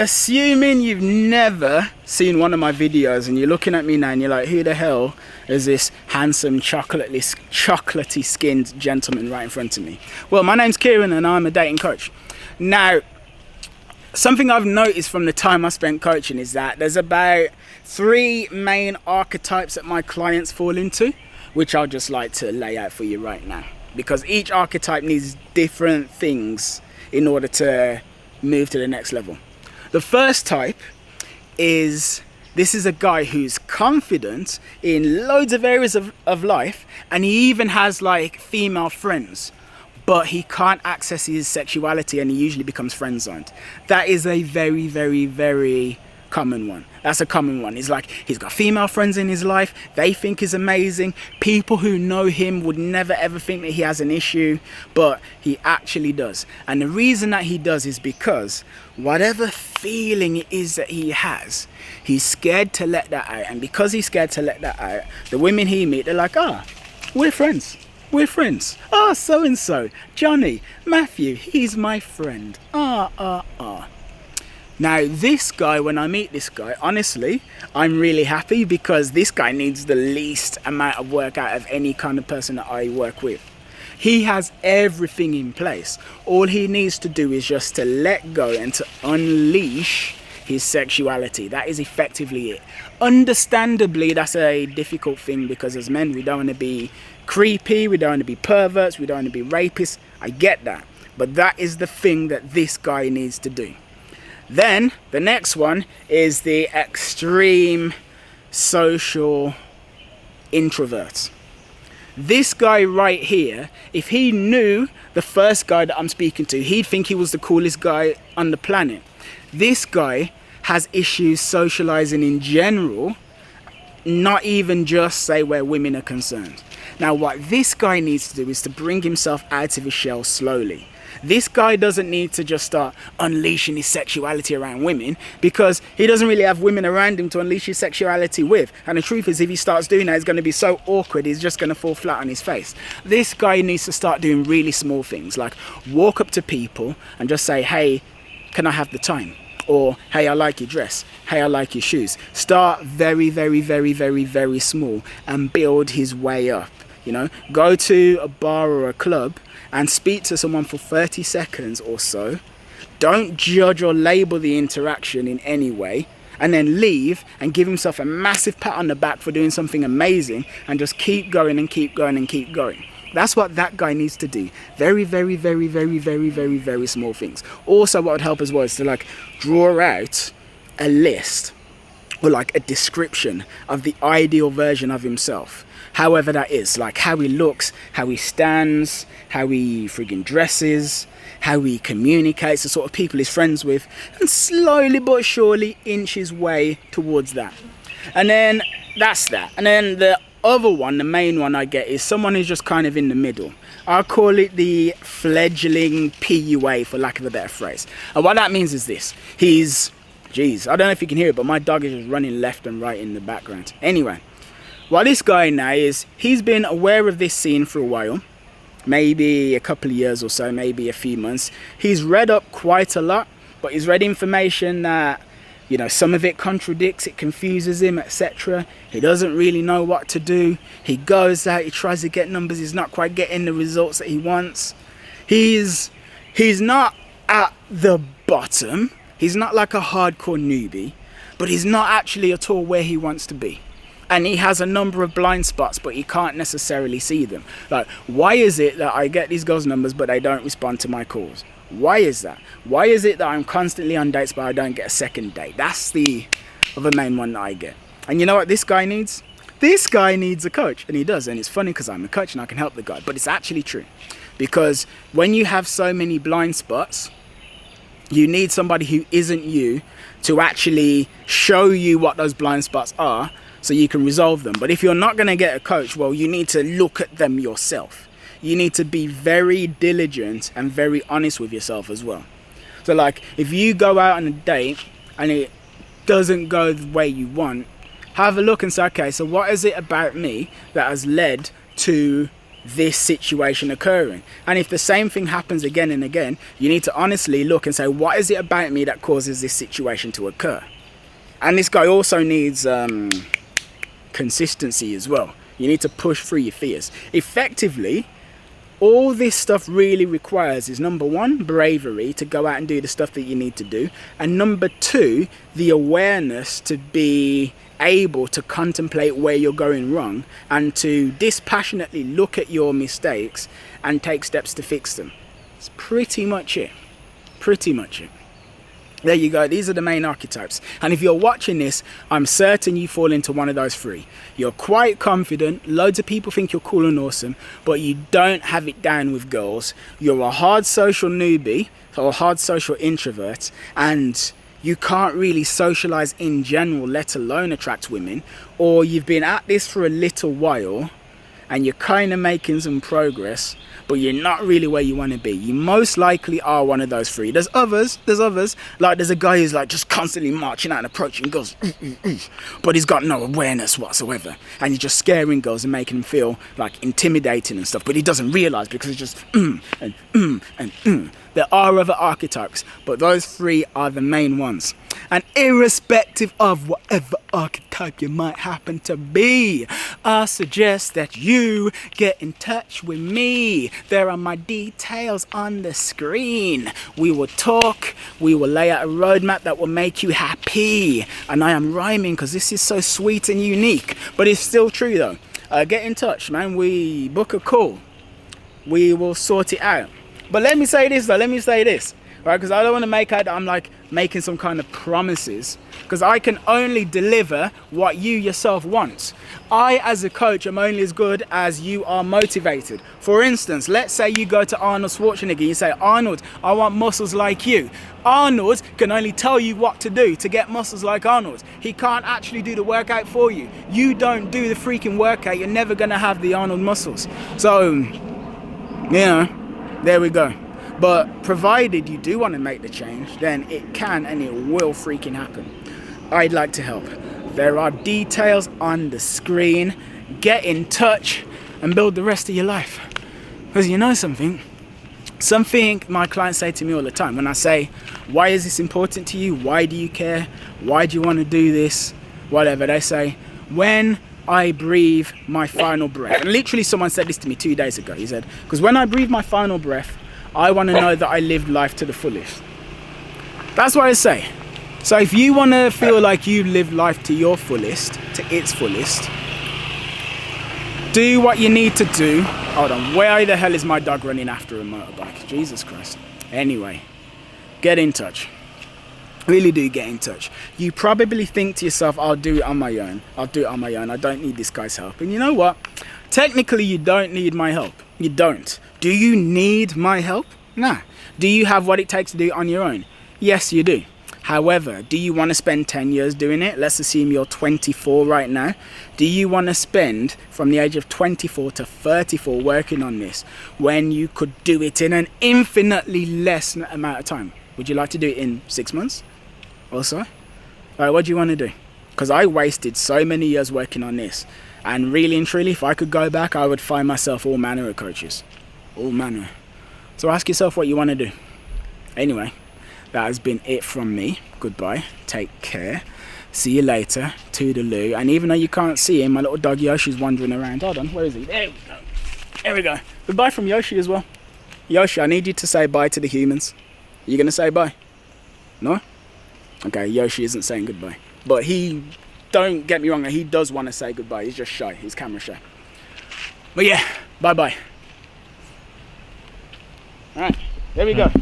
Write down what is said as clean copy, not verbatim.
Assuming you've never seen one of my videos and you're looking at me now and you're like, who the hell is this handsome chocolatey skinned gentleman right in front of me? Well, my name's Ciaran and I'm a dating coach. Now, something I've noticed from the time I spent coaching is that there's about 3 main archetypes that my clients fall into, which I'll just like to lay out for you right now, because each archetype needs different things in order to move to the next level. The first type is, this is a guy who's confident in loads of areas of life, and he even has like female friends, but he can't access his sexuality and he usually becomes friend zoned. That is a very, very, very common one. That's a common one. It's like he's got female friends in his life, they think he's amazing, people who know him would never ever think that he has an issue, but he actually does. And the reason that he does is because whatever feeling it is that he has, he's scared to let that out. And because he's scared to let that out, the women he meets, they're like, we're friends. We're friends. So and so, Johnny, Matthew, he's my friend. Now this guy, when I meet this guy, honestly, I'm really happy, because this guy needs the least amount of work out of any kind of person that I work with. He has everything in place. All he needs to do is just to let go and to unleash his sexuality. That is effectively it. Understandably, that's a difficult thing, because as men, we don't want to be creepy, we don't want to be perverts, we don't want to be rapists. I get that. But that is the thing that this guy needs to do. Then the next one is the extreme social introvert. This guy right here, if he knew the first guy that I'm speaking to, he'd think he was the coolest guy on the planet. This guy has issues socializing in general, not even just say where women are concerned. Now what this guy needs to do is to bring himself out of his shell slowly. This guy doesn't need to just start unleashing his sexuality around women, because he doesn't really have women around him to unleash his sexuality with. And the truth is, if he starts doing that, it's going to be so awkward, he's just going to fall flat on his face. This guy needs to start doing really small things, like walk up to people and just say, hey, can I have the time? Or, hey, I like your dress. Hey, I like your shoes. Start very, very, very, very, very small and build his way up. You know, go to a bar or a club and speak to someone for 30 seconds or so. Don't judge or label the interaction in any way, and then leave and give himself a massive pat on the back for doing something amazing, and just keep going and keep going and keep going. That's what that guy needs to do. Very, very, very, very, very, very, very small things. Also, what would help as well is to like draw out a list or like a description of the ideal version of himself. However that is, like how he looks, how he stands, how he friggin' dresses, how he communicates, the sort of people he's friends with, and slowly but surely inch his way towards that. And then that's that. And then the other one, the main one I get, is someone who's just kind of in the middle. I call it the fledgling PUA, for lack of a better phrase. And what that means is this. Jeez, I don't know if you can hear it, but my dog is just running left and right in the background. Anyway. Well, this guy now he's been aware of this scene for a while, maybe a couple of years or so, maybe a few months. He's read up quite a lot, but he's read information that, you know, some of it contradicts, it confuses him, etc. He doesn't really know what to do. He goes out, he tries to get numbers, he's not quite getting the results that he wants. He's not at the bottom, he's not like a hardcore newbie, but he's not actually at all where he wants to be. And he has a number of blind spots, but he can't necessarily see them. Like, why is it that I get these girls' numbers, but they don't respond to my calls? Why is that? Why is it that I'm constantly on dates, but I don't get a second date? That's the other main one that I get. And you know what this guy needs? This guy needs a coach, and he does. And it's funny because I'm a coach and I can help the guy, but it's actually true. Because when you have so many blind spots, you need somebody who isn't you to actually show you what those blind spots are, so you can resolve them. But if you're not going to get a coach, well, you need to look at them yourself. You need to be very diligent and very honest with yourself as well. So like, if you go out on a date and it doesn't go the way you want, have a look and say, okay, so what is it about me that has led to this situation occurring. And if the same thing happens again and again, you need to honestly look and say, what is it about me that causes this situation to occur? And this guy also needs consistency as well. You need to push through your fears. Effectively, all this stuff really requires is, number one, bravery to go out and do the stuff that you need to do. And number two, the awareness to be able to contemplate where you're going wrong and to dispassionately look at your mistakes and take steps to fix them. It's pretty much it. Pretty much it. There you go. These are the main archetypes. And if you're watching this, I'm certain you fall into one of those three. You're quite confident. Loads of people think you're cool and awesome, but you don't have it down with girls. You're a hard social newbie or hard social introvert, and you can't really socialize in general, let alone attract women. Or you've been at this for a little while and you're kind of making some progress, but you're not really where you want to be. You most likely are one of those three. There's others. Like there's a guy who's like just constantly marching out and approaching girls, but he's got no awareness whatsoever. And he's just scaring girls and making them feel like intimidating and stuff, but he doesn't realize because it's just and. There are other archetypes, but those three are the main ones. And irrespective of whatever archetype you might happen to be, I suggest that you get in touch with me. There are my details on the screen. We will talk, we will lay out a roadmap that will make you happy. And I am rhyming because this is so sweet and unique, but it's still true though. Get in touch, man. We book a call. We will sort it out. But let me say this, right? Because I don't want to make out that I'm like making some kind of promises, because I can only deliver what you yourself want. I, as a coach, am only as good as you are motivated. For instance, let's say you go to Arnold Schwarzenegger, you say, Arnold, I want muscles like you. Arnold can only tell you what to do to get muscles like Arnold. He can't actually do the workout for you. You don't do the freaking workout, you're never going to have the Arnold muscles. So, you know, there we go. But provided you do want to make the change, then it can and it will freaking happen. I'd like to help. There are details on the screen. Get in touch and build the rest of your life. Because you know something my clients say to me all the time when I say, why is this important to you? Why do you care? Why do you want to do this? Whatever. They say, when I breathe my final breath. And literally someone said this to me 2 days ago. He said, because when I breathe my final breath, I want to know that I lived life to the fullest. That's what I say. So if you want to feel like you live life to your fullest, to its fullest, do what you need to do. Hold on, where the hell is my dog running after a motorbike? Jesus Christ. Anyway, get in touch. Really do get in touch. You probably think to yourself, I'll do it on my own. I don't need this guy's help. And you know what? Technically, you don't need my help. You don't. Do you need my help? Nah. Do you have what it takes to do it on your own? Yes, you do. However, do you want to spend 10 years doing it? Let's assume you're 24 right now. Do you want to spend from the age of 24 to 34 working on this when you could do it in an infinitely less amount of time? Would you like to do it in 6 months? Also, all right, what do you want to do? Because I wasted so many years working on this, and really and truly, if I could go back, I would find myself all manner of coaches, all manner. So ask yourself what you want to do. Anyway, that has been it from me. Goodbye, take care, see you later, toodaloo. And even though you can't see him, my little dog Yoshi's wandering around. Hold on, where is he? There we go. Goodbye from Yoshi as well. Yoshi, I need you to say bye to the humans. Are you gonna say bye? No? Okay, Yoshi isn't saying goodbye. But don't get me wrong, he does want to say goodbye. He's just shy. He's camera shy. But yeah, bye-bye. All right, there we go.